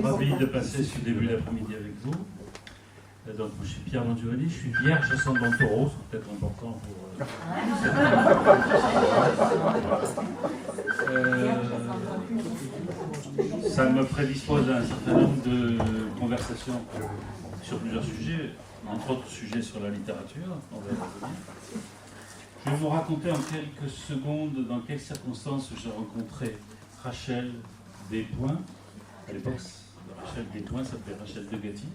Ravi de passer ce début d'après-midi avec vous. Donc, je suis Pierre Mangiovani, je suis vierge ascendant taureau, c'est peut-être important pour. Ça me prédispose à un certain nombre de conversations sur plusieurs sujets, entre autres sujets sur la littérature. On va y revenir. Je vais vous raconter en quelques secondes dans quelles circonstances j'ai rencontré Rachel Despoints. À l'époque, Rachel Despoints s'appelait Rachel Degatti.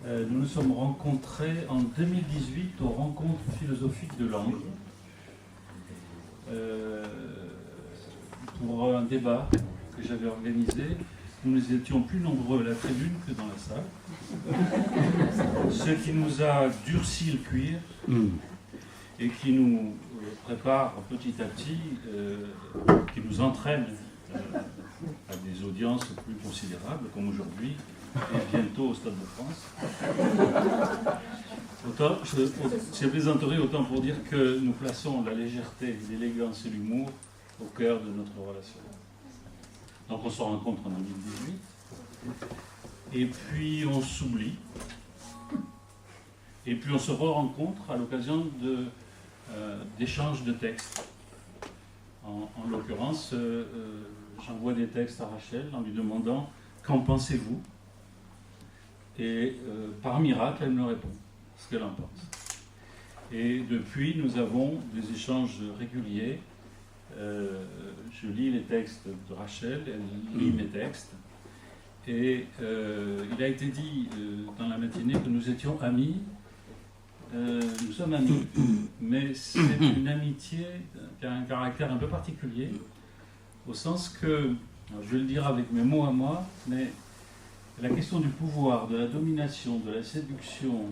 Nous nous sommes rencontrés en 2018 aux rencontres philosophiques de Langres pour un débat que j'avais organisé. Nous étions plus nombreux à la tribune que dans la salle, ce qui nous a durci le cuir et qui nous prépare petit à petit, qui nous entraîne à des audiences plus considérables comme aujourd'hui et bientôt au Stade de France. Je plaisanterai autant pour dire que nous plaçons la légèreté, l'élégance et l'humour au cœur de notre relation. Donc on se rencontre en 2018 et puis on s'oublie et puis on se re-rencontre à l'occasion d'échanges de textes. En l'occurrence, j'envoie des textes à Rachel en lui demandant « Qu'en pensez-vous » Et par miracle, elle me répond ce qu'elle en pense. Et depuis, nous avons des échanges réguliers. Je lis les textes de Rachel, elle lit mes textes. Et il a été dit dans la matinée que nous étions amis. Nous sommes amis, mais c'est une amitié qui a un caractère un peu particulier, au sens que, je vais le dire avec mes mots à moi, mais la question du pouvoir, de la domination, de la séduction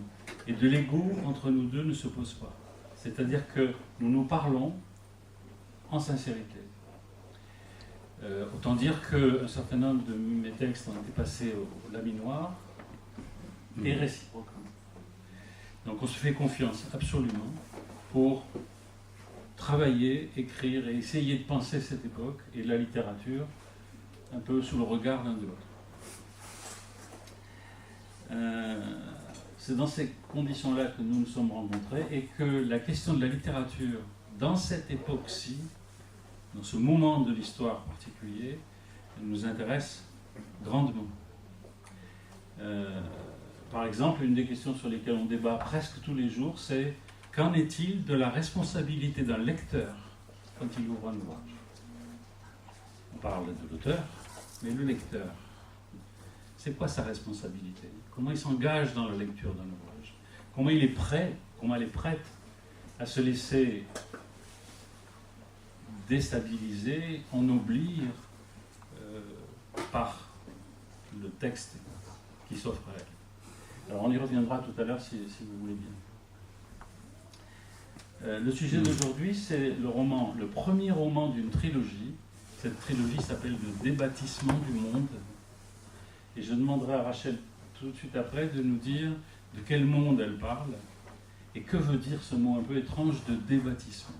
et de l'ego entre nous deux ne se pose pas. C'est-à-dire que nous nous parlons en sincérité. Autant dire qu'un certain nombre de mes textes ont été passés au laminoir et réciproquement. Donc on se fait confiance absolument pour travailler, écrire et essayer de penser cette époque et la littérature un peu sous le regard l'un de l'autre. C'est dans ces conditions-là que nous nous sommes rencontrés et que la question de la littérature dans cette époque-ci, dans ce moment de l'histoire particulier, nous intéresse grandement. Par exemple, une des questions sur lesquelles on débat presque tous les jours, c'est qu'en est-il de la responsabilité d'un lecteur quand il ouvre un ouvrage? On parle de l'auteur, mais le lecteur, c'est quoi sa responsabilité? Comment il s'engage dans la lecture d'un ouvrage? Comment il est prêt, comment elle est prête à se laisser déstabiliser, ennoblir par le texte qui s'offre à elle. Alors on y reviendra tout à l'heure si vous voulez bien. Le sujet d'aujourd'hui, c'est le premier roman d'une trilogie. Cette trilogie s'appelle Le débâtissement du monde. Et je demanderai à Rachel tout de suite après de nous dire de quel monde elle parle et que veut dire ce mot un peu étrange de débâtissement.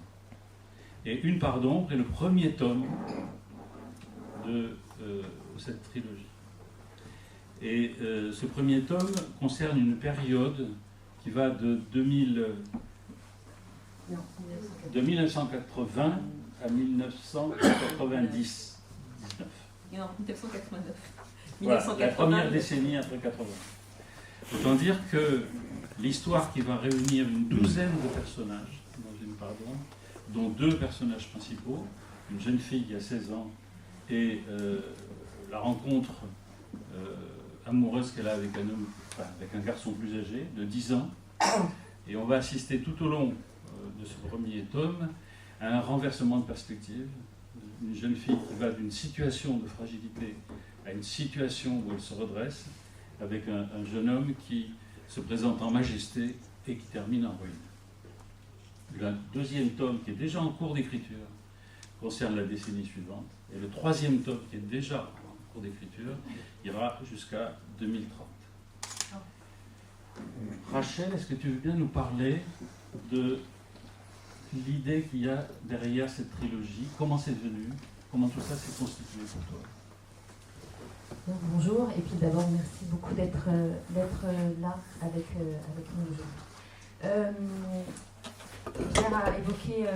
Et Une part d'ombre est le premier tome de cette trilogie. Et ce premier tome concerne une période qui va de 1980 à 1990. Non, 1989. Voilà, la première décennie après 80. Autant dire que l'histoire qui va réunir une douzaine de personnages dans Une part d'ombre, dont deux personnages principaux, une jeune fille qui a 16 ans et la rencontre amoureuse qu'elle a avec avec un garçon plus âgé, de 10 ans. Et on va assister tout au long de ce premier tome à un renversement de perspective. Une jeune fille qui va d'une situation de fragilité à une situation où elle se redresse, avec un jeune homme qui se présente en majesté et qui termine en ruine. Le deuxième tome, qui est déjà en cours d'écriture, concerne la décennie suivante. Et le troisième tome, qui est déjà en cours d'écriture, ira jusqu'à 2030. Rachel, est-ce que tu veux bien nous parler de l'idée qu'il y a derrière cette trilogie? Comment c'est devenu? Comment tout ça s'est constitué pour toi? Donc, bonjour, et puis d'abord merci beaucoup d'être là avec nous aujourd'hui. Pierre a évoqué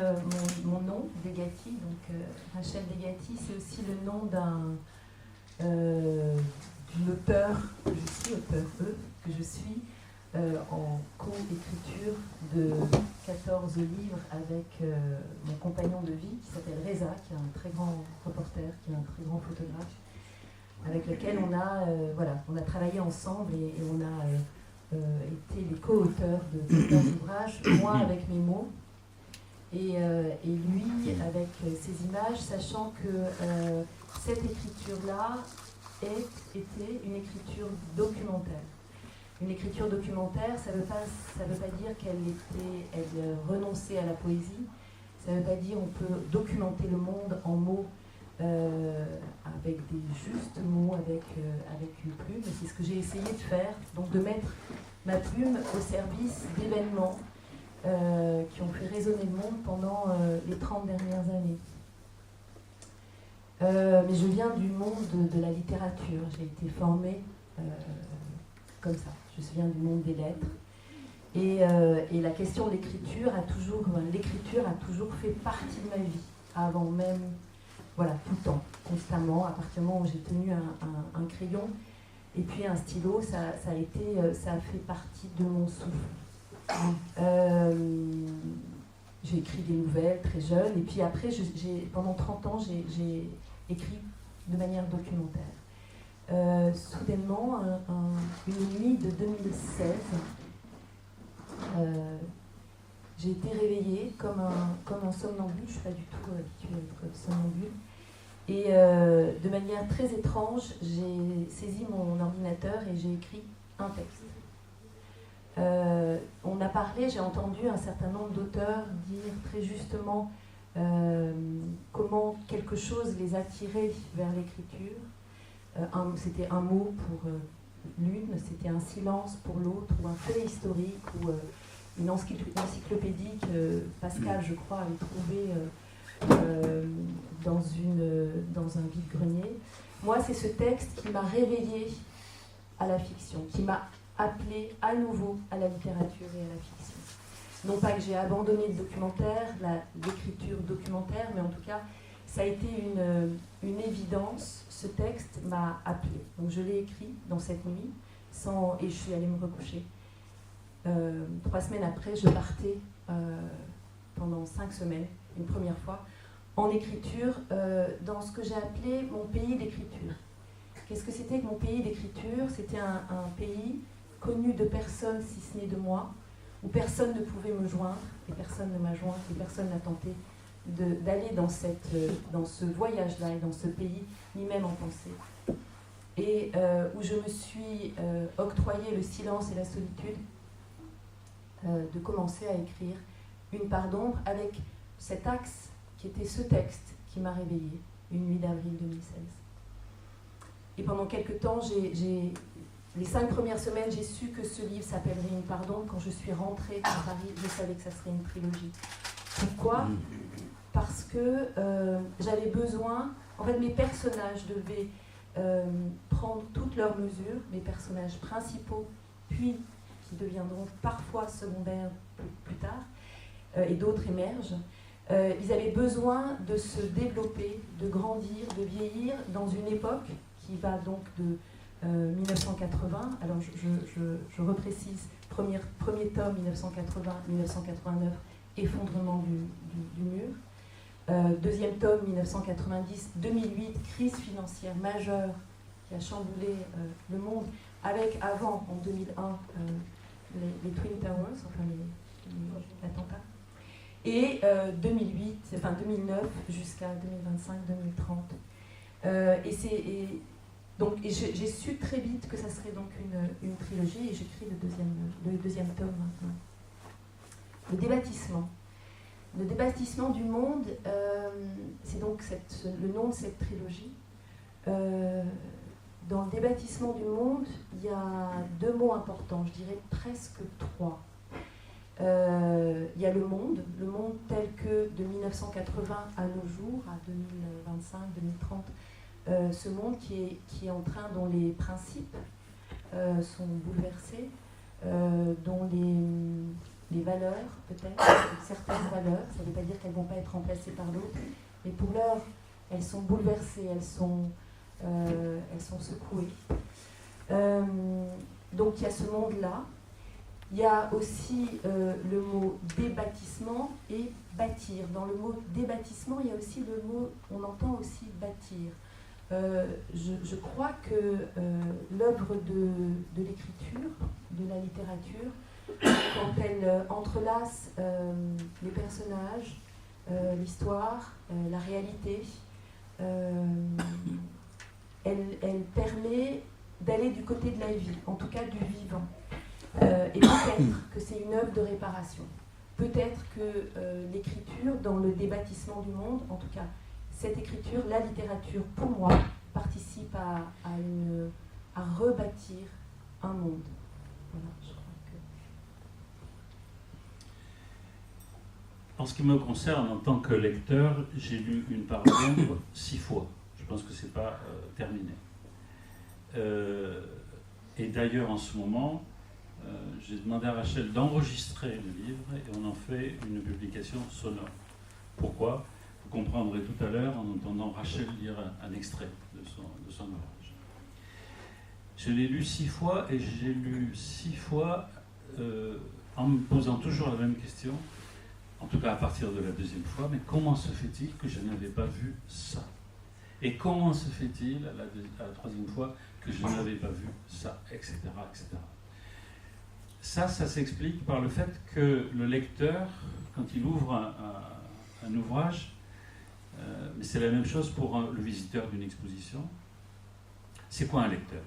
mon nom, Degati, donc Rachel Degati, c'est aussi le nom d'une auteure que je suis, que je suis en co-écriture de 14 livres avec mon compagnon de vie qui s'appelle Reza, qui est un très grand reporter, qui est un très grand photographe, avec lequel on a travaillé ensemble et on a été les co-auteurs de certains ouvrages, moi avec mes mots et lui avec ses images, sachant que cette écriture-là était une écriture documentaire. Une écriture documentaire, ça veut pas dire qu'elle renonçait à la poésie, ça ne veut pas dire qu'on peut documenter le monde en mots avec des justes mots, avec une plume, et c'est ce que j'ai essayé de faire, donc de mettre ma plume au service d'événements qui ont fait résonner le monde pendant les 30 dernières années. Mais je viens du monde de la littérature, j'ai été formée comme ça, je viens du monde des lettres. Et la question de l'écriture a toujours fait partie de ma vie, avant même, voilà, tout le temps, constamment, à partir du moment où j'ai tenu un crayon et puis un stylo, ça a fait partie de mon souffle. J'ai écrit des nouvelles très jeune, et puis après, pendant 30 ans, j'ai écrit de manière documentaire. Soudainement, une nuit de 2016, j'ai été réveillée comme un somnambule, je ne suis pas du tout habituée à être somnambule, et de manière très étrange, j'ai saisi mon ordinateur et j'ai écrit un texte. On a parlé, j'ai entendu un certain nombre d'auteurs dire très justement comment quelque chose les attirait vers l'écriture. C'était un mot pour l'une, c'était un silence pour l'autre, ou un fait historique, ou une encyclopédie que Pascal, je crois, avait trouvée dans un vide-grenier. Moi, c'est ce texte qui m'a réveillée à la fiction, qui m'a appelée à nouveau à la littérature et à la fiction. Non pas que j'ai abandonné le documentaire, l'écriture documentaire, mais en tout cas, ça a été une évidence. Ce texte m'a appelée. Donc je l'ai écrit dans cette nuit, et je suis allée me recoucher. 3 semaines après, je partais pendant 5 semaines, une première fois, en écriture, dans ce que j'ai appelé mon pays d'écriture. Qu'est-ce que c'était que mon pays d'écriture? C'était un pays connu de personne, si ce n'est de moi, où personne ne pouvait me joindre, et personne ne m'a joint, et personne n'a tenté d'aller dans ce voyage-là et dans ce pays, ni même en pensée. Et où je me suis octroyé le silence et la solitude de commencer à écrire une part d'ombre avec cet axe qui était ce texte qui m'a réveillée, une nuit d'avril 2016. Et pendant quelques temps, les 5 premières semaines, j'ai su que ce livre s'appellerait Une part d'ombre. Quand je suis rentrée à Paris, je savais que ça serait une trilogie. Pourquoi ? Parce que j'avais besoin, en fait mes personnages devaient prendre toutes leurs mesures, mes personnages principaux, puis qui deviendront parfois secondaires plus tard, et d'autres émergent. Ils avaient besoin de se développer, de grandir, de vieillir dans une époque qui va donc de 1980, alors je reprécise, premier tome 1980-1989, effondrement du mur. Deuxième tome 1990-2008, crise financière majeure qui a chamboulé le monde, avec avant, en 2001, les Twin Towers, enfin l'attentat. Et 2009 jusqu'à 2025-2030. Donc j'ai su très vite que ça serait donc une trilogie, et j'écris le deuxième tome maintenant. Le débâtissement. Le débâtissement du monde, c'est donc le nom de cette trilogie. Dans le débâtissement du monde, il y a 2 mots importants, je dirais presque 3. Il y a le monde tel que de 1980 à nos jours, à 2025, 2030, ce monde qui est en train, dont les principes sont bouleversés, dont les valeurs, peut-être, certaines valeurs, ça ne veut pas dire qu'elles ne vont pas être remplacées par d'autres, mais pour l'heure, elles sont bouleversées, elles sont secouées. Donc il y a ce monde-là. Il y a aussi le mot débâtissement et bâtir. Dans le mot débâtissement, il y a aussi le mot, on entend aussi bâtir. Je crois que l'œuvre de l'écriture, de la littérature, quand elle entrelace les personnages, l'histoire, la réalité, elle permet d'aller du côté de la vie, en tout cas du vivant. Et peut-être que c'est une œuvre de réparation. Peut-être que l'écriture, dans le débâtissement du monde, en tout cas, cette écriture, la littérature, pour moi, participe à rebâtir un monde. Voilà, je crois que... En ce qui me concerne, en tant que lecteur, j'ai lu Une part d'ombre 6 fois. Je pense que ce n'est pas terminé. Et d'ailleurs, en ce moment, j'ai demandé à Rachel d'enregistrer le livre et on en fait une publication sonore. Pourquoi ? Vous comprendrez tout à l'heure en entendant Rachel lire un extrait de son ouvrage. Je l'ai lu 6 fois et j'ai lu 6 fois en me posant toujours la même question, en tout cas à partir de la deuxième fois, mais comment se fait-il que je n'avais pas vu ça ? Et comment se fait-il à la troisième fois que je n'avais pas vu ça, etc., etc. Ça s'explique par le fait que le lecteur, quand il ouvre un ouvrage, mais c'est la même chose pour le visiteur d'une exposition. C'est quoi un lecteur ?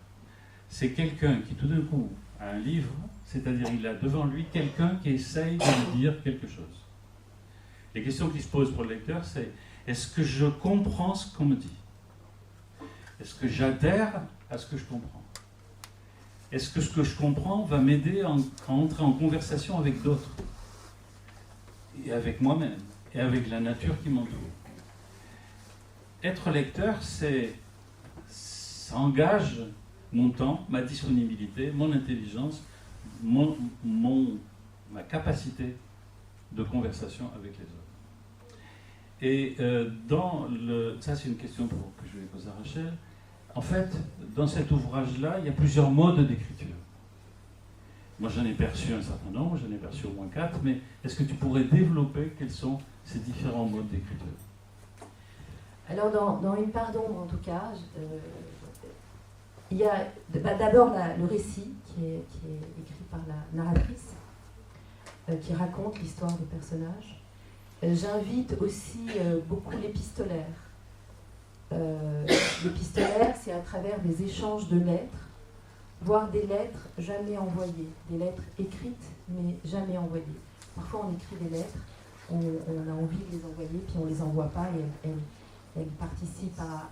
C'est quelqu'un qui tout d'un coup a un livre, c'est-à-dire il a devant lui quelqu'un qui essaye de lui dire quelque chose. Les questions qui se posent pour le lecteur, c'est est-ce que je comprends ce qu'on me dit ? Est-ce que j'adhère à ce que je comprends ? Est-ce que ce que je comprends va m'aider à entrer en conversation avec d'autres ? Et avec moi-même, et avec la nature qui m'entoure. Être lecteur, ça engage mon temps, ma disponibilité, mon intelligence, ma capacité de conversation avec les autres. Et ça c'est une question que je vais poser à Rachel. En fait, dans cet ouvrage-là, il y a plusieurs modes d'écriture. Moi, j'en ai perçu un certain nombre, j'en ai perçu au moins 4, mais est-ce que tu pourrais développer quels sont ces différents modes d'écriture ? Alors, dans Une part d'ombre, en tout cas, il y a d'abord le récit qui est écrit par la narratrice, qui raconte l'histoire des personnages. J'invite aussi beaucoup l'épistolaire. L'épistolaire, c'est à travers des échanges de lettres, voire des lettres jamais envoyées, des lettres écrites mais jamais envoyées. Parfois on écrit des lettres, on a envie de les envoyer, puis on ne les envoie pas et elles participent à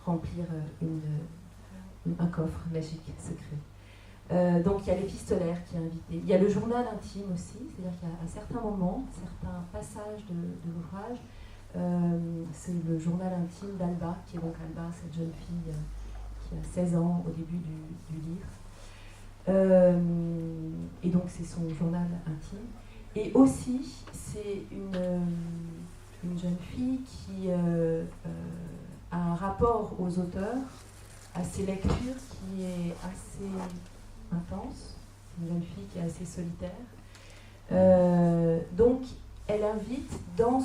remplir un coffre magique, secret. Donc il y a l'épistolaire qui est invité. Il y a le journal intime aussi, c'est-à-dire qu'à certains moments, certains passages de l'ouvrage, c'est le journal intime d'Alba, qui est donc Alba, cette jeune fille qui a 16 ans au début du livre. Et donc c'est son journal intime. Et aussi, c'est une jeune fille qui a un rapport aux auteurs, à ses lectures, qui est assez intense. C'est une jeune fille qui est assez solitaire. Donc, elle invite dans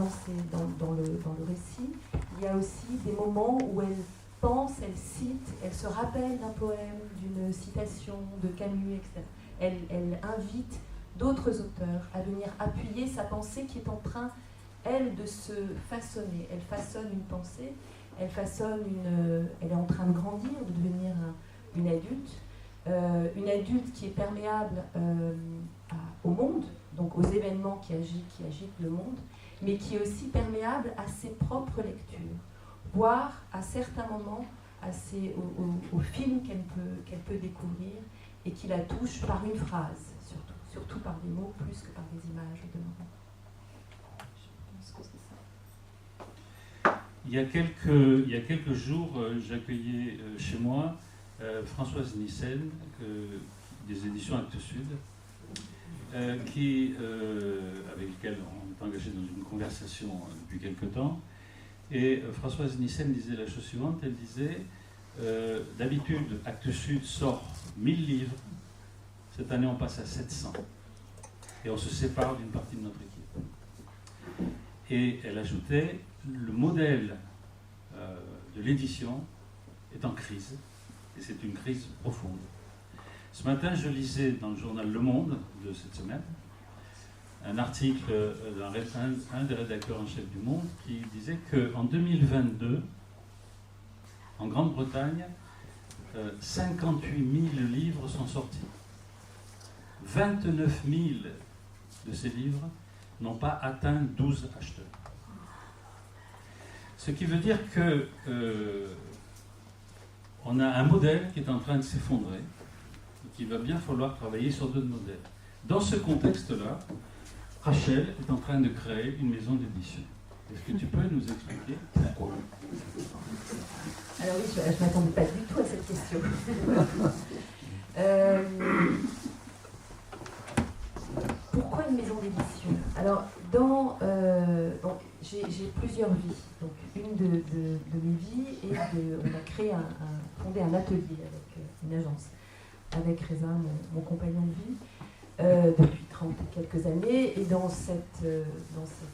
le récit, il y a aussi des moments où elle pense, elle cite, elle se rappelle d'un poème, d'une citation de Camus, etc. Elle invite d'autres auteurs à venir appuyer sa pensée qui est en train, elle, de se façonner. Elle façonne une pensée, elle est en train de grandir, de devenir une adulte qui est perméable au monde, donc aux événements qui agitent le monde, mais qui est aussi perméable à ses propres lectures, voire à certains moments au film qu'elle peut découvrir et qui la touche par une phrase, surtout par des mots plus que par des images de moment. Je pense que c'est ça. il y a quelques jours, j'accueillais chez moi Françoise Nissen, des éditions Actes Sud, avec laquelle on est engagé dans une conversation depuis quelque temps. Et Françoise Nissen disait la chose suivante, elle disait d'habitude, Actes Sud sort 1000 livres, cette année on passe à 700. Et on se sépare d'une partie de notre équipe. Et elle ajoutait, le modèle de l'édition est en crise, et c'est une crise profonde. Ce matin, je lisais dans le journal Le Monde de cette semaine un article d'un des rédacteurs en chef du Monde qui disait qu'en 2022, en Grande-Bretagne, 58 000 livres sont sortis. 29 000 de ces livres n'ont pas atteint 12 acheteurs. Ce qui veut dire que on a un modèle qui est en train de s'effondrer et qu'il va bien falloir travailler sur d'autres modèles. Dans ce contexte-là, Rachel est en train de créer une maison d'édition. Est-ce que tu peux nous expliquer pourquoi? Alors oui, je ne m'attendais pas du tout à cette question. Pourquoi une maison d'édition? Alors, j'ai plusieurs vies. Donc, une de mes vies, et on a fondé un atelier avec une agence, avec Reza, mon compagnon de vie, depuis 30 et quelques années. Et dans cet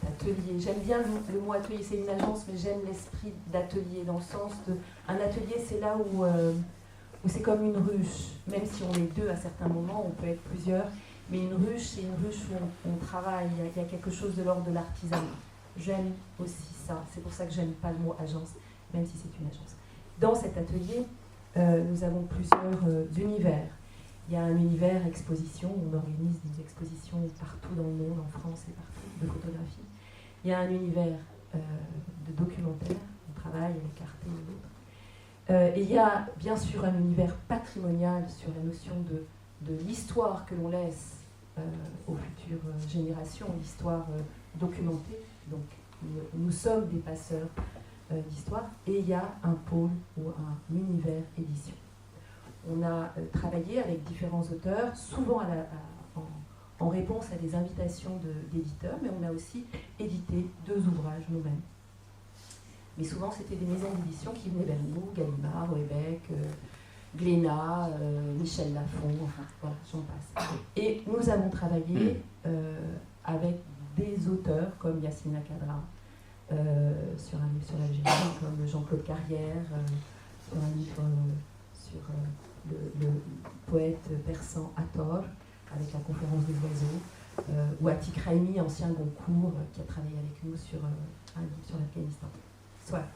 atelier, j'aime bien le mot atelier, c'est une agence, mais j'aime l'esprit d'atelier, dans le sens de... Un atelier, c'est là où c'est comme une ruche. Même si on est deux à certains moments, on peut être plusieurs. Mais une ruche, c'est une ruche où on travaille, il y a quelque chose de l'ordre de l'artisanat. J'aime aussi ça, c'est pour ça que j'aime pas le mot agence, même si c'est une agence. Dans cet atelier, nous avons plusieurs univers. Il y a un univers exposition, où on organise des expositions partout dans le monde, en France et partout, de photographie. Il y a un univers de documentaire, on travaille avec Arte et d'autres. Et il y a bien sûr un univers patrimonial sur la notion de l'histoire que l'on laisse aux futures générations, l'histoire documentée. Donc nous sommes des passeurs d'histoire, et il y a un pôle ou un univers édition. On a travaillé avec différents auteurs, souvent en réponse à des invitations d'éditeurs, mais on a aussi édité 2 ouvrages nous-mêmes. Mais souvent c'était des maisons d'édition qui venaient vers nous, Gallimard, Houellebecq, Glénat, Michel Lafon, enfin voilà, j'en passe. Et nous avons travaillé avec des auteurs comme Yacine Lacadra, sur un livre sur l'Algérie, comme Jean-Claude Carrière, sur un livre sur le poète persan Hathor, avec la conférence des oiseaux, ou Atik Raimi, ancien Goncourt, qui a travaillé avec nous sur un livre sur l'Afghanistan. Soit.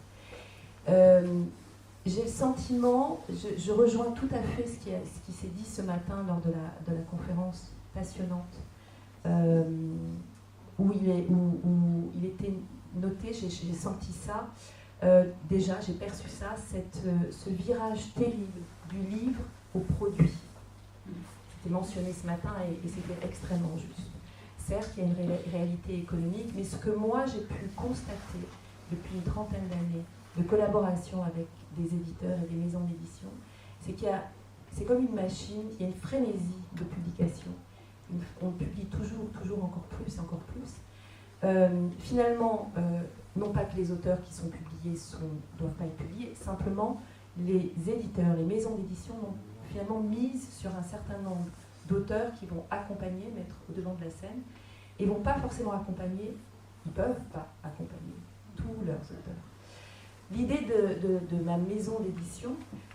J'ai le sentiment, je rejoins tout à fait ce qui s'est dit ce matin lors de la conférence passionnante, où il était noté, j'ai senti ça, déjà j'ai perçu ça, ce virage terrible du livre au produit. C'était mentionné ce matin et c'était extrêmement juste. Certes, il y a une réalité économique, mais ce que moi j'ai pu constater depuis une trentaine d'années de collaboration avec des éditeurs et des maisons d'édition, c'est comme une machine, il y a une frénésie de publication. On publie toujours encore plus. Finalement, non pas que les auteurs qui sont publiés ne doivent pas être publiés, simplement les éditeurs, les maisons d'édition ont finalement mise sur un certain nombre d'auteurs qui vont accompagner, mettre au devant de la scène, et ne vont pas forcément accompagner, ils ne peuvent pas accompagner tous leurs auteurs. L'idée de ma maison d'édition,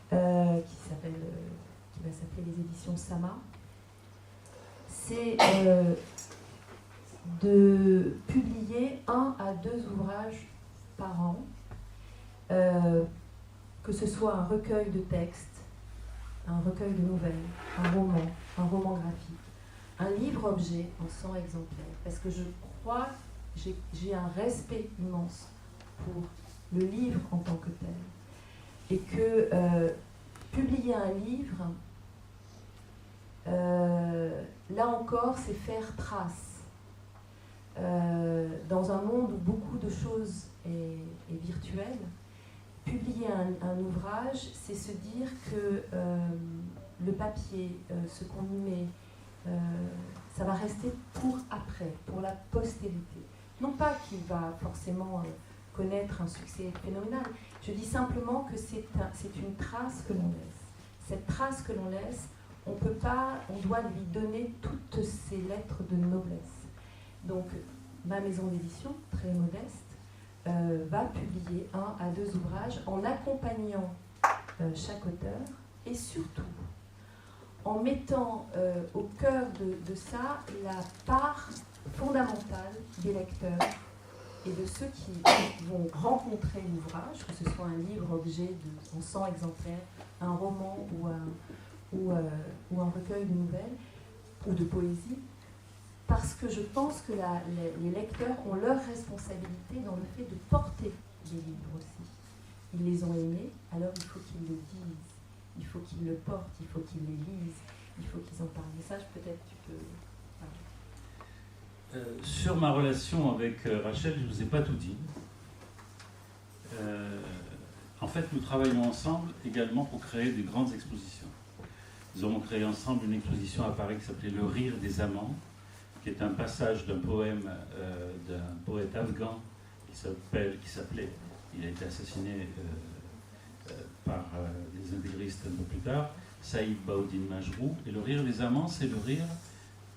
qui va s'appeler les éditions Sama, c'est de publier 1 à 2 ouvrages par an, que ce soit un recueil de textes, un recueil de nouvelles, un roman graphique, un livre-objet en 100 exemplaires, parce que je crois, j'ai un respect immense pour le livre en tant que tel, et que publier un livre, là encore, c'est faire trace. Dans un monde où beaucoup de choses est virtuel. Publier un ouvrage, c'est se dire que le papier, ce qu'on y met, ça va rester pour après, pour la postérité. Non pas qu'il va forcément connaître un succès phénoménal, je dis simplement que c'est une trace que l'on laisse. Cette trace que l'on laisse, on doit lui donner toutes ces lettres de noblesse. Donc, ma maison d'édition, très modeste, va publier 1 à 2 ouvrages en accompagnant chaque auteur et surtout en mettant au cœur de ça la part fondamentale des lecteurs et de ceux qui vont rencontrer l'ouvrage, que ce soit un livre-objet en 100 exemplaires, un roman ou un recueil de nouvelles ou de poésie, parce que je pense que les lecteurs ont leur responsabilité dans le fait de porter les livres aussi. Ils les ont aimés, alors il faut qu'ils le disent, il faut qu'ils le portent, il faut qu'ils les lisent, il faut qu'ils en parlent. Mais ça, peut-être tu peux... Sur ma relation avec Rachel, je ne vous ai pas tout dit. En fait, nous travaillons ensemble également pour créer des grandes expositions. Nous avons créé ensemble une exposition à Paris qui s'appelait Le Rire des Amants, qui est un passage d'un poème d'un poète afghan qui s'appelait, il a été assassiné par des intégristes un peu plus tard, Saïd Baoudine Majrou. Et Le Rire des Amants, c'est le rire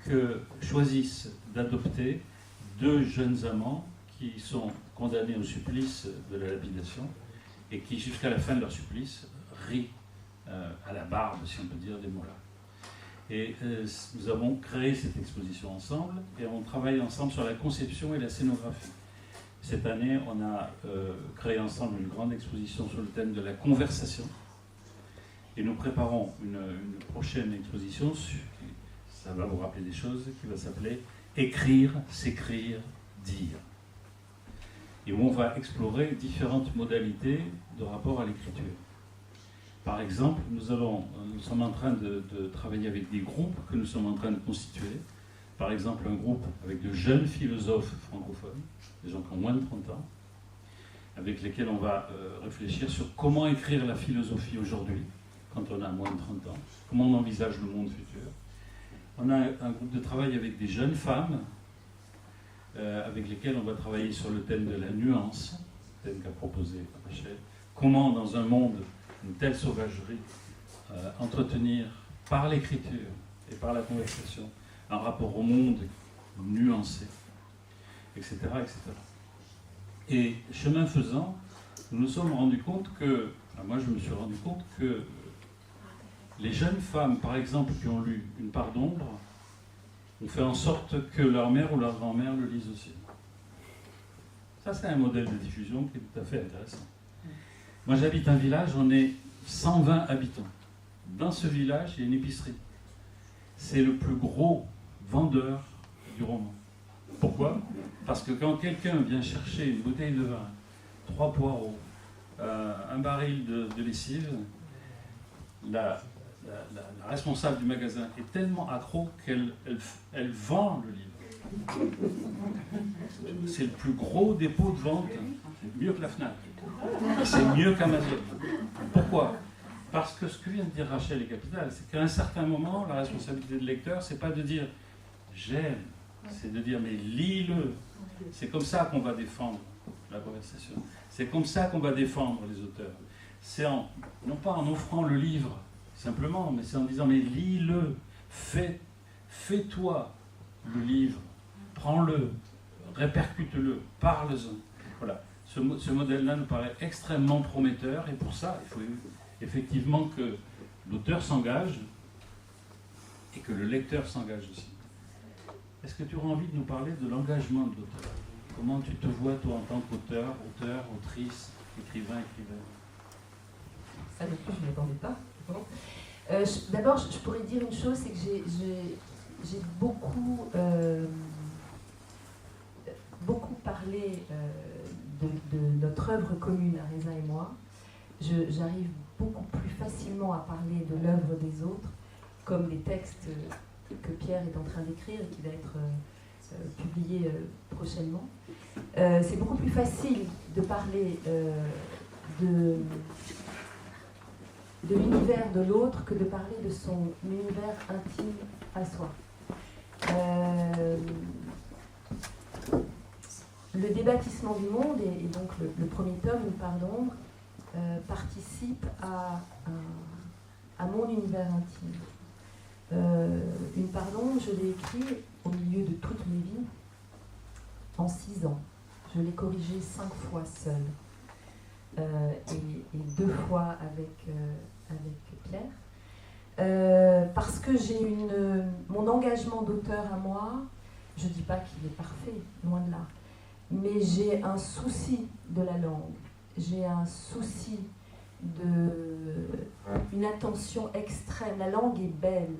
que choisissent d'adopter 2 jeunes amants qui sont condamnés au supplice de la lapidation et qui, jusqu'à la fin de leur supplice, rient à la barbe, si on peut dire, des mots-là. Et nous avons créé cette exposition ensemble et on travaille ensemble sur la conception et la scénographie. Cette année, on a créé ensemble une grande exposition sur le thème de la conversation et nous préparons une prochaine exposition, ça va vous rappeler des choses, qui va s'appeler « Écrire, s'écrire, dire ». Et où on va explorer différentes modalités de rapport à l'écriture. Par exemple, nous sommes en train de travailler avec des groupes que nous sommes en train de constituer. Par exemple, un groupe avec de jeunes philosophes francophones, des gens qui ont moins de 30 ans, avec lesquels on va réfléchir sur comment écrire la philosophie aujourd'hui, quand on a moins de 30 ans, comment on envisage le monde futur. On a un groupe de travail avec des jeunes femmes, avec lesquelles on va travailler sur le thème de la nuance, thème qu'a proposé Rachel. Comment, dans un monde une telle sauvagerie, entretenir par l'écriture et par la conversation un rapport au monde nuancé, etc., etc. Et chemin faisant, nous nous sommes rendus compte que, moi je me suis rendu compte que les jeunes femmes, par exemple, qui ont lu Une part d'ombre, ont fait en sorte que leur mère ou leur grand-mère le lisent aussi. Ça, c'est un modèle de diffusion qui est tout à fait intéressant. Moi, j'habite un village, on est 120 habitants. Dans ce village, il y a une épicerie. C'est le plus gros vendeur du roman. Pourquoi ? Parce que quand quelqu'un vient chercher une bouteille de vin, 3 poireaux, un baril de lessive, la responsable du magasin est tellement accro qu'elle vend le livre. C'est le plus gros dépôt de vente, mieux que la FNAC. C'est mieux qu'Amazon. Pourquoi ? Parce que ce que vient de dire Rachel est capital, c'est qu'à un certain moment, la responsabilité de lecteur, c'est pas de dire j'aime, c'est de dire mais lis-le. C'est comme ça qu'on va défendre la conversation. C'est comme ça qu'on va défendre les auteurs. C'est non pas en offrant le livre simplement, mais c'est en disant mais lis-le, fais-toi le livre, prends-le, répercute-le, parle-en. Voilà. Ce modèle-là nous paraît extrêmement prometteur et pour ça, il faut effectivement que l'auteur s'engage et que le lecteur s'engage aussi. Est-ce que tu auras envie de nous parler de l'engagement de l'auteur ? Comment tu te vois, toi, en tant qu'auteur, autrice, écrivain, écrivaine ? Ça non plus, je ne m'attendais pas. D'abord, je pourrais dire une chose, c'est que j'ai beaucoup parlé de notre œuvre commune, Areza et moi. J'arrive beaucoup plus facilement à parler de l'œuvre des autres, comme les textes que Pierre est en train d'écrire et qui va être publié prochainement. C'est beaucoup plus facile de parler de l'univers de l'autre que de parler de son univers intime à soi. Le débâtissement du monde, et donc le premier tome, Une part d'ombre, participe à mon univers intime. Une part d'ombre, je l'ai écrit au milieu de toutes mes vies, en 6 ans. Je l'ai corrigé 5 fois seule, et 2 fois avec Claire. Parce que j'ai mon engagement d'auteur à moi, je ne dis pas qu'il est parfait, loin de là, mais j'ai un souci de la langue, j'ai un souci une attention extrême. La langue est belle,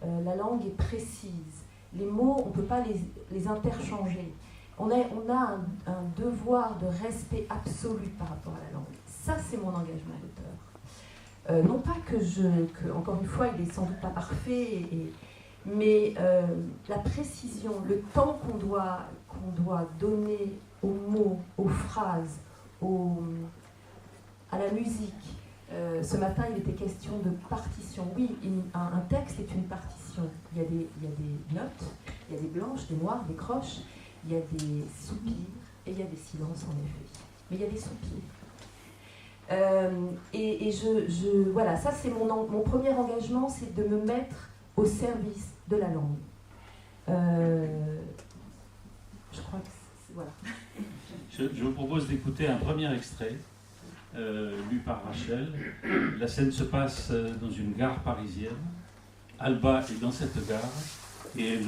la langue est précise, les mots, on ne peut pas les interchanger. On a un devoir de respect absolu par rapport à la langue. Ça, c'est mon engagement d'auteur. Non pas que encore une fois, il n'est sans doute pas parfait, mais la précision, le temps qu'on doit donner aux mots, aux phrases, à la musique. Ce matin, il était question de partition. Oui, un texte est une partition. Il y a des notes, il y a des blanches, des noires, des croches, il y a des soupirs et il y a des silences en effet. Mais il y a des soupirs. Voilà, ça c'est mon premier engagement, c'est de me mettre au service de la langue. Je crois que voilà. Je vous propose d'écouter un premier extrait lu par Rachel. La scène se passe dans une gare parisienne. Alba est dans cette gare et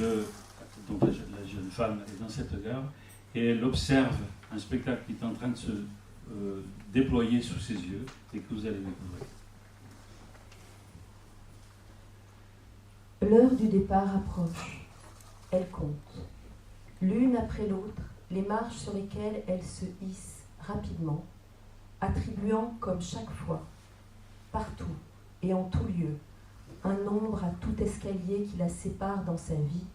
donc la jeune femme est dans cette gare et elle observe un spectacle qui est en train de se déployer sous ses yeux et que vous allez découvrir. L'heure du départ approche. Elle compte. L'une après l'autre, les marches sur lesquelles elle se hisse rapidement, attribuant comme chaque fois, partout et en tout lieu, un nombre à tout escalier qui la sépare dans sa vie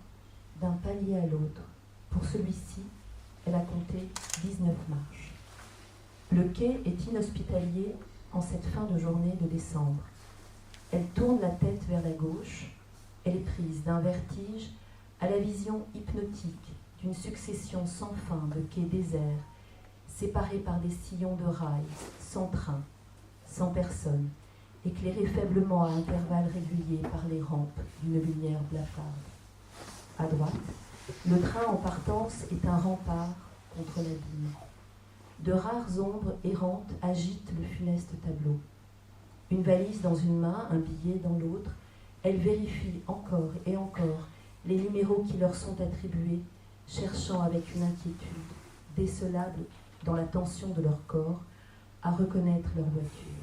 d'un palier à l'autre. Pour celui-ci, elle a compté 19 marches. Le quai est inhospitalier en cette fin de journée de décembre. Elle tourne la tête vers la gauche. Elle est prise d'un vertige à la vision hypnotique d'une succession sans fin de quais déserts, séparés par des sillons de rails, sans train, sans personne, éclairés faiblement à intervalles réguliers par les rampes d'une lumière blafarde. À droite, le train en partance est un rempart contre l'abîme. De rares ombres errantes agitent le funeste tableau. Une valise dans une main, un billet dans l'autre, elle vérifie encore et encore les numéros qui leur sont attribués, cherchant avec une inquiétude décelable dans la tension de leur corps à reconnaître leur voiture.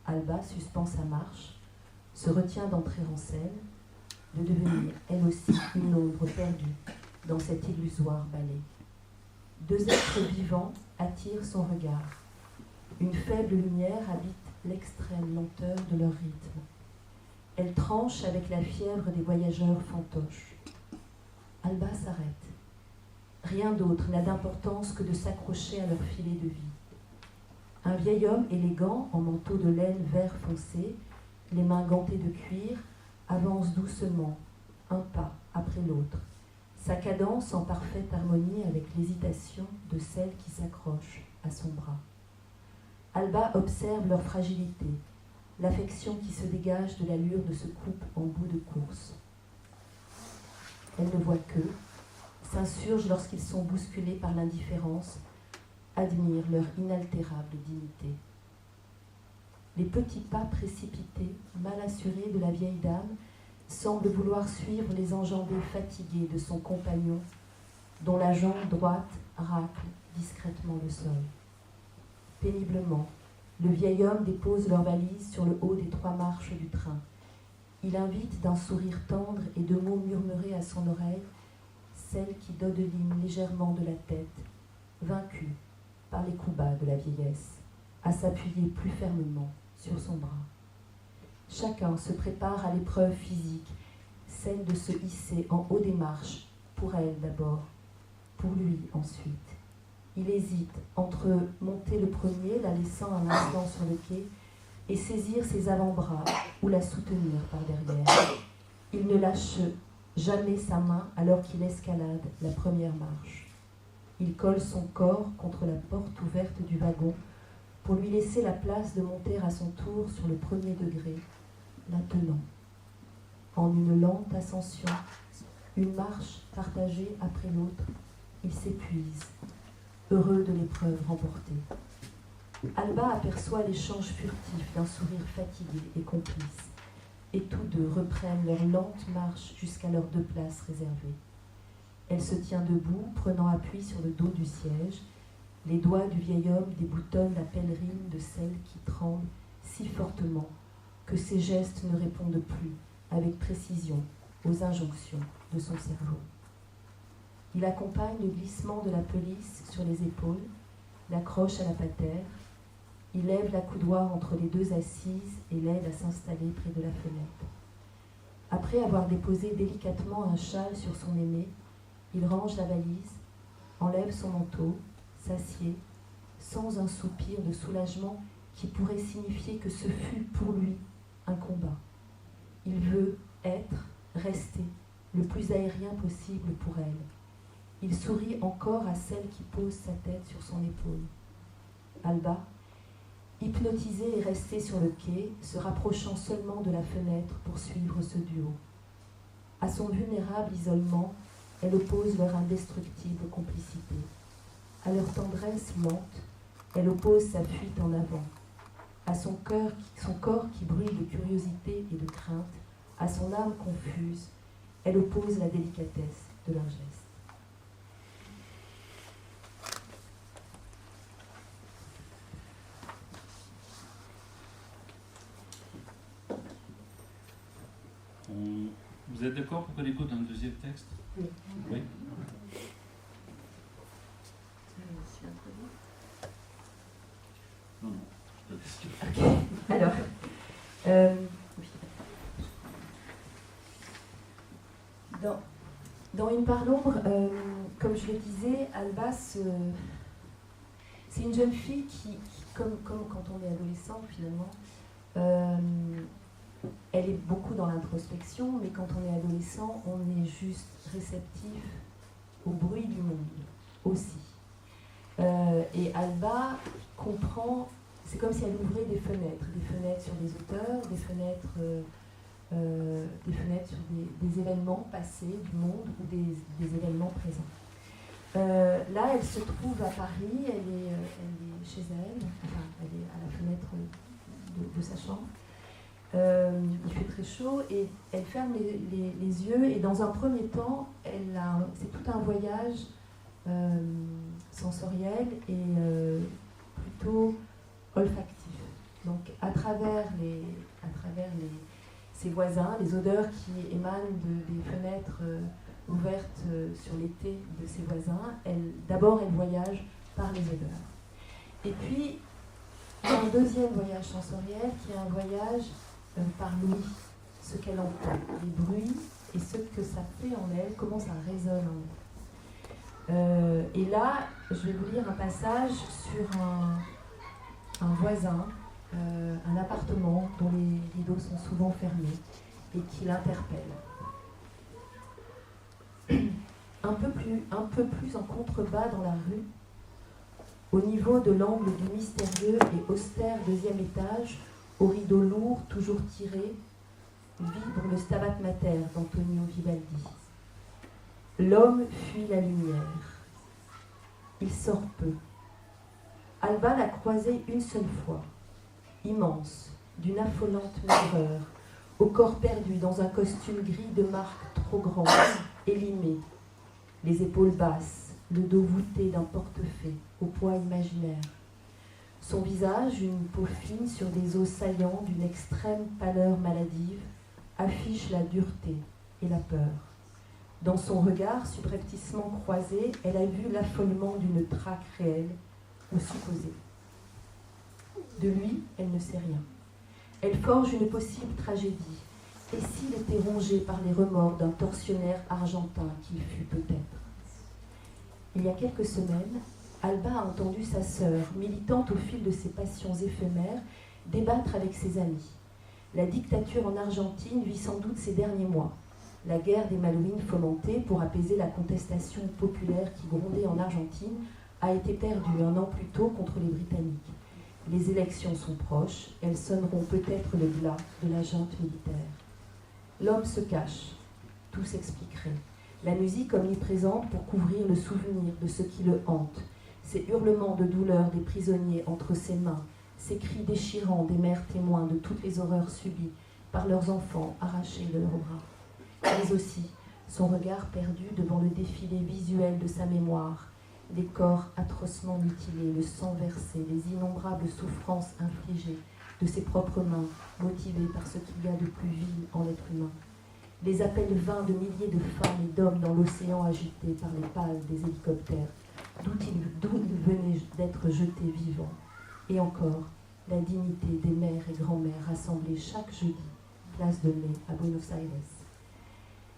Alba suspend sa marche, se retient d'entrer en scène, de devenir elle aussi une ombre perdue dans cet illusoire ballet. 2 êtres vivants attirent son regard. Une faible lumière habite l'extrême lenteur de leur rythme. Elle tranche avec la fièvre des voyageurs fantoches. Alba s'arrête. Rien d'autre n'a d'importance que de s'accrocher à leur filet de vie. Un vieil homme élégant, en manteau de laine vert foncé, les mains gantées de cuir, avance doucement, un pas après l'autre, sa cadence en parfaite harmonie avec l'hésitation de celle qui s'accroche à son bras. Alba observe leur fragilité, l'affection qui se dégage de l'allure de ce couple en bout de course. Elle ne voit qu'eux, s'insurge lorsqu'ils sont bousculés par l'indifférence, admire leur inaltérable dignité. Les petits pas précipités, mal assurés de la vieille dame semblent vouloir suivre les enjambées fatiguées de son compagnon, dont la jambe droite racle discrètement le sol. Péniblement, le vieil homme dépose leur valise sur le haut des 3 marches du train. Il invite d'un sourire tendre et de mots murmurés à son oreille celle qui dodeline légèrement de la tête, vaincue par les coups bas de la vieillesse, à s'appuyer plus fermement sur son bras. Chacun se prépare à l'épreuve physique, celle de se hisser en haut des marches pour elle d'abord, pour lui ensuite. Il hésite entre monter le premier, la laissant un instant sur le quai, et saisir ses avant-bras ou la soutenir par derrière. Il ne lâche jamais sa main alors qu'il escalade la première marche. Il colle son corps contre la porte ouverte du wagon pour lui laisser la place de monter à son tour sur le premier degré, la tenant. En une lente ascension, une marche partagée après l'autre, il s'épuise, heureux de l'épreuve remportée. Alba aperçoit l'échange furtif d'un sourire fatigué et complice, et tous deux reprennent leur lente marche jusqu'à leurs 2 places réservées. Elle se tient debout, prenant appui sur le dos du siège. Les doigts du vieil homme déboutonnent la pèlerine de celle qui tremble si fortement que ses gestes ne répondent plus avec précision aux injonctions de son cerveau. Il accompagne le glissement de la pelisse sur les épaules, l'accroche à la patère. Il lève la coudoir entre les 2 assises et l'aide à s'installer près de la fenêtre. Après avoir déposé délicatement un châle sur son aîné, il range la valise, enlève son manteau, s'assied, sans un soupir de soulagement qui pourrait signifier que ce fut pour lui un combat. Il veut être, rester, le plus aérien possible pour elle. Il sourit encore à celle qui pose sa tête sur son épaule. Alba, hypnotisée et restée sur le quai, se rapprochant seulement de la fenêtre pour suivre ce duo. À son vulnérable isolement, elle oppose leur indestructible complicité. À leur tendresse lente, elle oppose sa fuite en avant. À son corps qui brûle de curiosité et de crainte, à son âme confuse, elle oppose la délicatesse de leurs gestes. Vous êtes d'accord pour qu'on écoute un deuxième texte? Oui. Oui. Non, je te laisse. Alors, dans Une part l'ombre, comme je le disais, Alba, c'est une jeune fille qui comme quand on est adolescent finalement, elle est beaucoup dans l'introspection, mais quand on est adolescent, on est juste réceptif au bruit du monde aussi. Et Alba comprend, c'est comme si elle ouvrait des fenêtres sur des auteurs, des fenêtres sur des événements passés du monde ou des événements présents. Là, elle se trouve à Paris, elle est chez elle, enfin, elle est à la fenêtre de sa chambre. Il fait très chaud et elle ferme les yeux et dans un premier temps, c'est tout un voyage sensoriel et plutôt olfactif. Donc à travers ses voisins, les odeurs qui émanent des fenêtres ouvertes sur l'été de ses voisins, d'abord elle voyage par les odeurs. Et puis un deuxième voyage sensoriel qui est un voyage par l'ouïe, ce qu'elle entend, les bruits et ce que ça fait en elle, comment ça résonne en elle. Et là, je vais vous lire un passage sur un voisin, un appartement dont les rideaux sont souvent fermés et qui l'interpelle. Un peu plus en contrebas dans la rue, au niveau de l'angle du mystérieux et austère 2e étage, au rideau lourd, toujours tiré, vibre le Stabat Mater d'Antonio Vivaldi. L'homme fuit la lumière. Il sort peu. Alba l'a croisé une seule fois, immense, d'une affolante maigreur, au corps perdu dans un costume gris de marque trop grand, élimé, les épaules basses, le dos voûté d'un portefaix, au poids imaginaire. Son visage, une peau fine sur des os saillants d'une extrême pâleur maladive, affiche la dureté et la peur. Dans son regard subrepticement croisé, elle a vu l'affolement d'une traque réelle ou supposée. De lui, elle ne sait rien. Elle forge une possible tragédie, Et s'il était rongé par les remords d'un tortionnaire argentin qu'il fut peut-être? Il y a quelques semaines, Alba a entendu sa sœur, militante au fil de ses passions éphémères, débattre avec ses amis. La dictature en Argentine vit sans doute ces derniers mois. La guerre des Malouines fomentée pour apaiser la contestation populaire qui grondait en Argentine a été perdue 1 an plus tôt contre les Britanniques. Les élections sont proches, elles sonneront peut-être le glas de la junte militaire. L'homme se cache, tout s'expliquerait. La musique omniprésente pour couvrir le souvenir de ce qui le hante, ces hurlements de douleur des prisonniers entre ses mains, ces cris déchirants des mères témoins de toutes les horreurs subies par leurs enfants arrachés de leurs bras. Mais aussi son regard perdu devant le défilé visuel de sa mémoire, les corps atrocement mutilés, le sang versé, les innombrables souffrances infligées de ses propres mains, motivées par ce qu'il y a de plus vil en l'être humain. Les appels vains de milliers de femmes et d'hommes dans l'océan agité par les pales des hélicoptères, d'où il venait d'être jeté vivant. Et encore, la dignité des mères et grands-mères rassemblées chaque jeudi, place de Mai à Buenos Aires,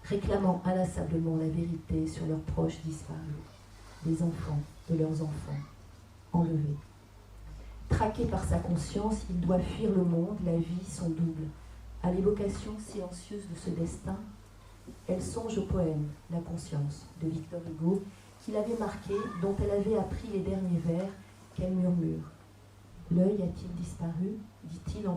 réclamant inlassablement la vérité sur leurs proches disparus, les enfants de leurs enfants, enlevés. Traqué par sa conscience, il doit fuir le monde, la vie, son double. À l'évocation silencieuse de ce destin, elle songe au poème « La conscience » de Victor Hugo, qui l'avait marqué, dont elle avait appris les derniers vers, qu'elle murmure. « L'œil a-t-il disparu ?» dit-il en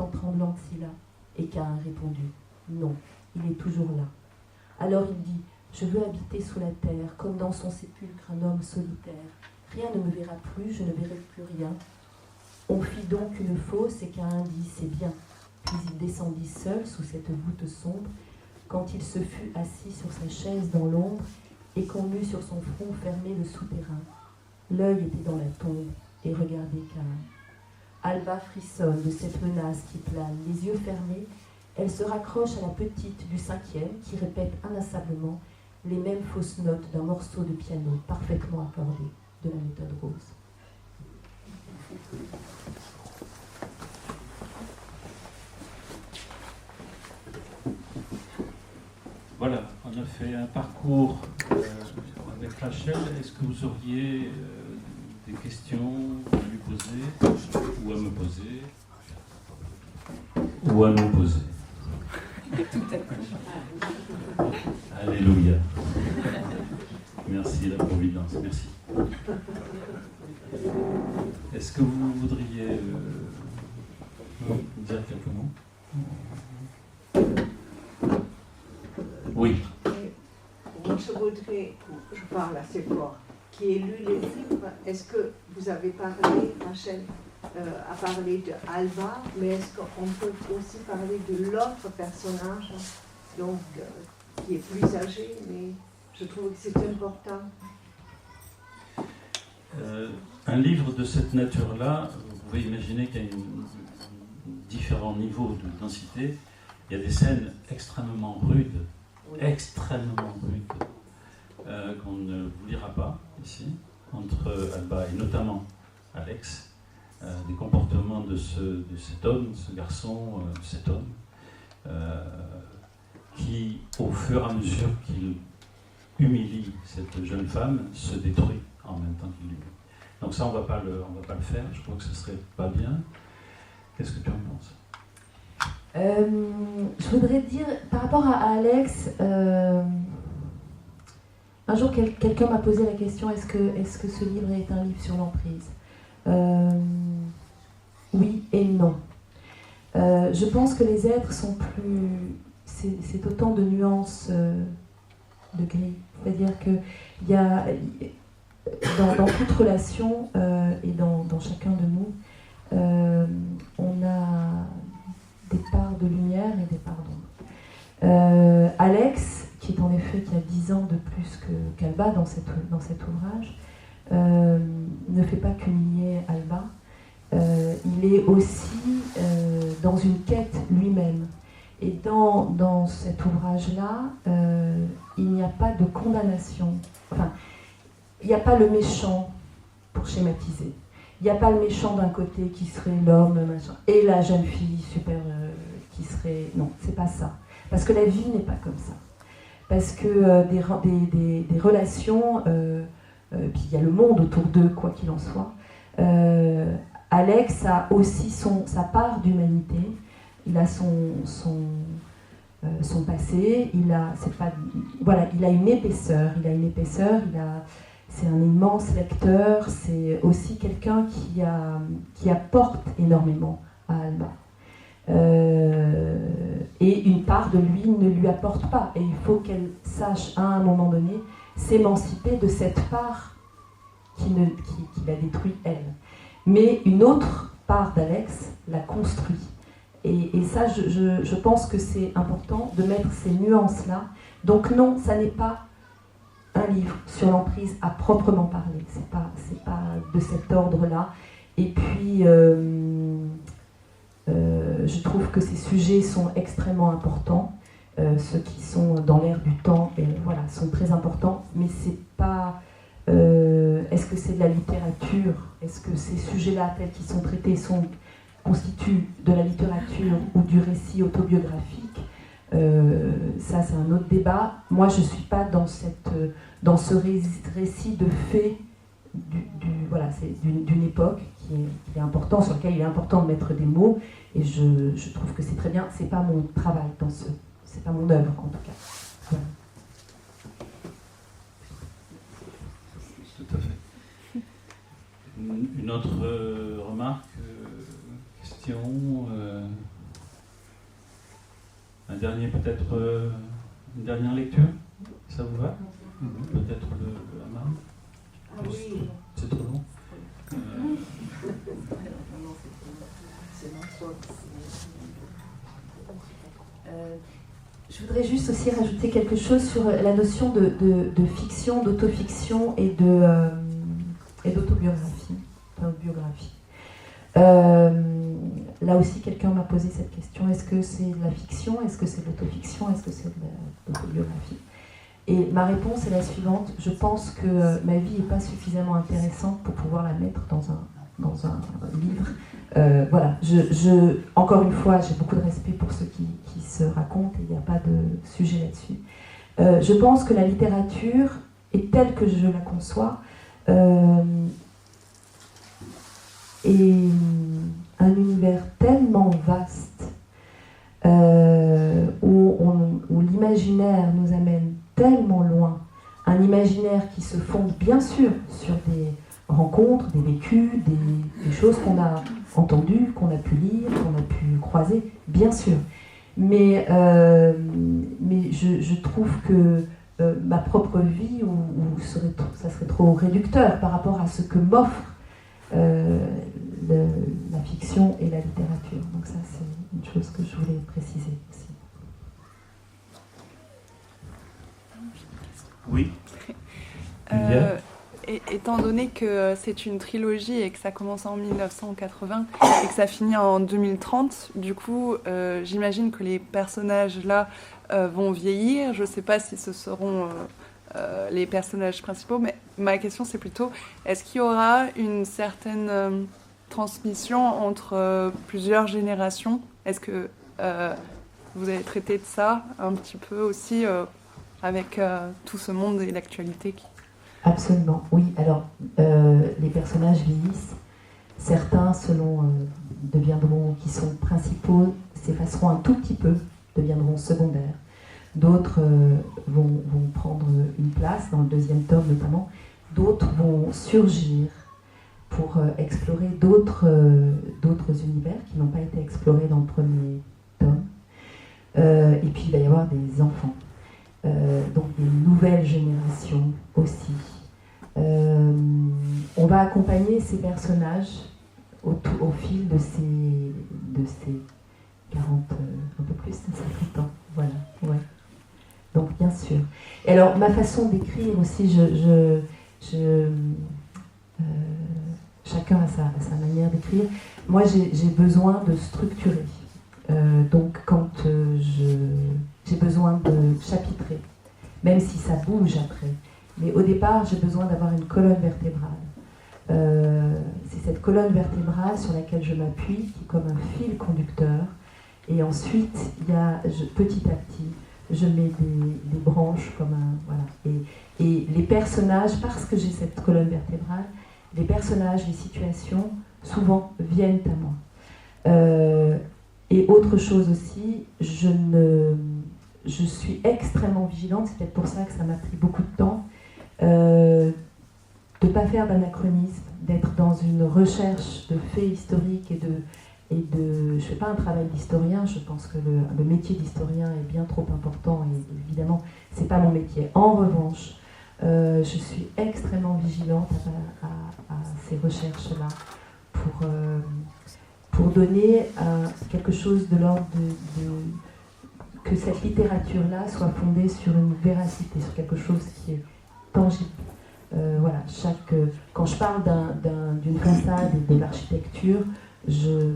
tremblant Scylla, et Caïn répondu « Non, il est toujours là. » Alors il dit « Je veux habiter sous la terre, comme dans son sépulcre un homme solitaire. Rien ne me verra plus, je ne verrai plus rien. » On fit donc une fosse et Caïn dit « C'est bien. » Puis il descendit seul sous cette voûte sombre, quand il se fut assis sur sa chaise dans l'ombre et qu'on eut sur son front fermé le souterrain. L'œil était dans la tombe et regardait Caïn. Alba frissonne de cette menace qui plane, les yeux fermés. Elle se raccroche à la petite du 5e qui répète inlassablement les mêmes fausses notes d'un morceau de piano parfaitement accordé de la méthode Rose. Voilà, on a fait un parcours avec Rachel. Est-ce que vous auriez des questions à lui poser, ou à me poser, ou à nous poser? Alléluia. Merci la Providence, merci. Est-ce que vous voudriez dire quelques mots? Oui. Moi, je parle assez fort, qui ai lu les livres. Est-ce que vous avez parlé, Rachel a parlé de Alba, mais est-ce qu'on peut aussi parler de l'autre personnage, donc, qui est plus âgé, mais je trouve que c'est important. Un livre de cette nature-là, vous pouvez imaginer qu'il y a différents niveaux de densité. Il y a des scènes extrêmement rudes, qu'on ne vous lira pas ici, entre Alba et notamment Alex, des comportements de cet homme, ce garçon, cet homme, qui, au fur et à mesure qu'il humilie cette jeune femme, se détruit en même temps qu'il l'humilie. Donc ça, on va pas le faire, je crois que ce serait pas bien. Qu'est-ce que tu en penses ? Je voudrais dire, par rapport à Alex, un jour quelqu'un m'a posé la question, est-ce que ce livre est un livre sur l'emprise ? Oui et non. Je pense que les êtres sont plus... C'est autant de nuances de gris. C'est-à-dire qu'il y a, dans toute relation et dans chacun de nous, on a des parts de lumière et des parts d'ombre. Alex, qui est en effet qui a 10 ans de plus qu'Alba dans cet ouvrage, ne fait pas qu'humilier Alba. Il est aussi dans une quête lui-même. Et dans cet ouvrage-là, il n'y a pas de condamnation. Enfin, il n'y a pas le méchant, pour schématiser. Il n'y a pas le méchant d'un côté qui serait l'homme, machin, et la jeune fille super qui serait serait... Non, c'est pas ça. Parce que la vie n'est pas comme ça. Parce que des relations, puis il y a le monde autour d'eux, quoi qu'il en soit. Alex a aussi sa part d'humanité. Il a son passé. Il a une épaisseur. C'est un immense lecteur. C'est aussi quelqu'un qui apporte énormément à Alma. Et une part de lui ne lui apporte pas. Et il faut qu'elle sache à un moment donné s'émanciper de cette part qui la détruit elle. Mais une autre part d'Alex la construit. Et ça, je pense que c'est important de mettre ces nuances-là. Donc non, ça n'est pas un livre sur l'emprise à proprement parler. C'est pas de cet ordre-là. Et puis... je trouve que ces sujets sont extrêmement importants, ceux qui sont dans l'air du temps, et voilà, sont très importants, mais c'est pas... est-ce que c'est de la littérature? Est-ce que ces sujets-là, tels qu'ils sont traités, constituent de la littérature ou du récit autobiographique? Ça, c'est un autre débat. Moi, je ne suis pas dans ce récit de faits d'une époque qui est important, sur lequel il est important de mettre des mots, et je trouve que c'est très bien. C'est pas mon travail c'est pas mon œuvre en tout cas. Voilà. Tout à fait. Une autre remarque, question, un dernier peut-être, une dernière lecture, ça vous va? Peut-être le Hamam. Ah oui. C'est trop long. Je voudrais juste aussi rajouter quelque chose sur la notion de fiction, d'autofiction et d'autobiographie. Biographie. Là aussi, quelqu'un m'a posé cette question. Est-ce que c'est de la fiction? Est-ce que c'est de l'autofiction? Est-ce que c'est de l'autobiographie? Et ma réponse est la suivante. Je pense que ma vie n'est pas suffisamment intéressante pour pouvoir la mettre dans un livre. Voilà. Encore une fois, j'ai beaucoup de respect pour ceux qui se racontent, et il n'y a pas de sujet là-dessus. Je pense que la littérature, est telle que je la conçois, est un univers tellement vaste, où l'imaginaire nous amène tellement loin, un imaginaire qui se fonde bien sûr sur des rencontres, des vécus, des choses qu'on a entendues, qu'on a pu lire, qu'on a pu croiser, bien sûr. Mais je trouve que ma propre vie, ça serait trop réducteur par rapport à ce que m'offre la fiction et la littérature. Donc ça, c'est une chose que je voulais préciser aussi. Oui. Étant donné que c'est une trilogie et que ça commence en 1980 et que ça finit en 2030, du coup, j'imagine que les personnages-là vont vieillir. Je ne sais pas si ce seront les personnages principaux, mais ma question, c'est plutôt, est-ce qu'il y aura une certaine transmission entre plusieurs générations? Est-ce que vous avez traité de ça un petit peu aussi avec tout ce monde et l'actualité Absolument, oui. Alors, les personnages vieillissent. Certains, qui sont principaux, s'effaceront un tout petit peu, deviendront secondaires. D'autres vont prendre une place, dans le deuxième tome notamment. D'autres vont surgir pour explorer d'autres univers qui n'ont pas été explorés dans le premier tome. Et puis, il va y avoir des enfants. Donc des nouvelles générations aussi. On va accompagner ces personnages au fil de ces 40, un peu plus de 50 ans. Voilà, ouais. Donc bien sûr. Et alors ma façon d'écrire aussi, chacun a sa manière d'écrire. Moi j'ai besoin de structurer. Donc quand j'ai besoin de chapitrer, même si ça bouge après. Mais au départ, j'ai besoin d'avoir une colonne vertébrale. C'est cette colonne vertébrale sur laquelle je m'appuie, qui est comme un fil conducteur, Et ensuite, petit à petit, je mets des branches comme un... Voilà. Et les personnages, parce que j'ai cette colonne vertébrale, les personnages, les situations, souvent viennent à moi. Et autre chose aussi, je suis extrêmement vigilante, c'est peut-être pour ça que ça m'a pris beaucoup de temps, de ne pas faire d'anachronisme, d'être dans une recherche de faits historiques je ne fais pas un travail d'historien, je pense que le métier d'historien est bien trop important et évidemment, ce n'est pas mon métier. En revanche, je suis extrêmement vigilante à ces recherches-là pour donner quelque chose de l'ordre que cette littérature-là soit fondée sur une véracité, sur quelque chose qui est tangible. Voilà, quand je parle d'une façade et de l'architecture, je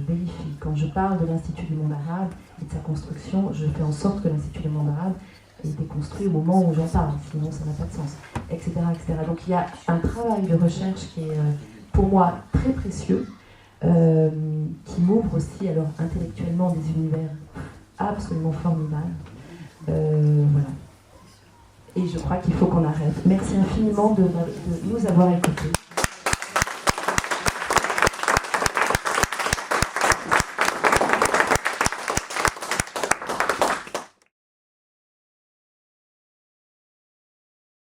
vérifie. Quand je parle de l'Institut du monde arabe et de sa construction, je fais en sorte que l'Institut du monde arabe est déconstruit au moment où j'en parle, sinon ça n'a pas de sens, etc., etc. Donc il y a un travail de recherche qui est pour moi très précieux, qui m'ouvre aussi alors intellectuellement des univers absolument formidables. Voilà. Et je crois qu'il faut qu'on arrête. Merci infiniment de nous avoir écoutés.